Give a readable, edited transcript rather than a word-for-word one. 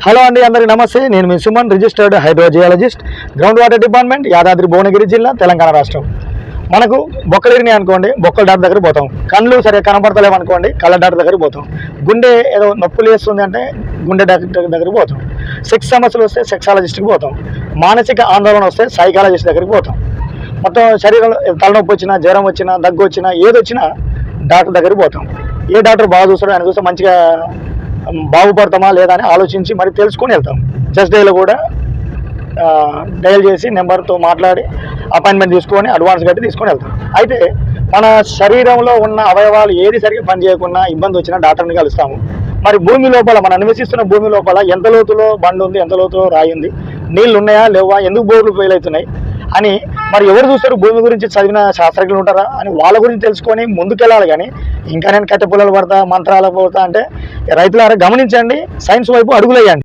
Hello అండి, అందరికీ నమస్తే. నేను మీ Suman, registered hydrogeologist, ground water department, Yadadri Bhuvanagiri జిల్లా, తెలంగాణ రాష్ట్రం. మనకు బొక్కలు ఇరినాయి అనుకోండి, బొక్కల డాక్టర్ దగ్గర పోతాం. కళ్ళు సరిగ్గా కనపడతలేవు అనుకోండి, కళ్ళ డాక్టర్ దగ్గర పోతాం. గుండె ఏదో నొప్పులు వేస్తుంది అంటే గుండె డాక్టర్ దగ్గరికి పోతాం. సెక్స్ సమస్యలు వస్తే సెక్సాలజిస్ట్కి పోతాం. మానసిక ఆందోళన వస్తే సైకాలజిస్ట్ దగ్గరికి పోతాం. మొత్తం శరీరంలో తలనొప్పి వచ్చినా, జ్వరం వచ్చినా, దగ్గు వచ్చినా, ఏదొచ్చినా డాక్టర్ దగ్గరికి పోతాం. ఏ డాక్టర్ బాగా చూస్తాడో ఆయన చూస్తే మంచిగా బాగుపడతామా లేదా అని ఆలోచించి మరి తెలుసుకొని వెళ్తాం. జస్ట్ డైలో కూడా డయల్ చేసి నెంబర్తో మాట్లాడి అపాయింట్మెంట్ తీసుకొని అడ్వాన్స్ కట్టి తీసుకొని వెళ్తాం. అయితే మన శరీరంలో ఉన్న అవయవాలు ఏది సరిగ్గా పనిచేయకుండా ఇబ్బంది వచ్చినా డాక్టర్ని కలుస్తాము. మరి భూమి లోపల మనం నివసిస్తున్న భూమి లోపల ఎంత లోతులో బండి ఉంది, ఎంత లోతులో రాయి ఉంది, నీళ్ళు ఉన్నాయా లేవా, ఎందుకు బోర్లు ఫెయిల్ అవుతున్నాయి అని మరి ఎవరు చూస్తారు? భూమి గురించి చదివిన శాస్త్రజ్ఞులు ఉంటారా అని వాళ్ళ గురించి తెలుసుకొని ముందుకెళ్ళాలి. కానీ ఇంకా నేను కట్టె పొలాలు పడతా, మంత్రాలు పడతా అంటే రైతులారా గమనించండి, సైన్స్ వైపు అడుగులేయండి.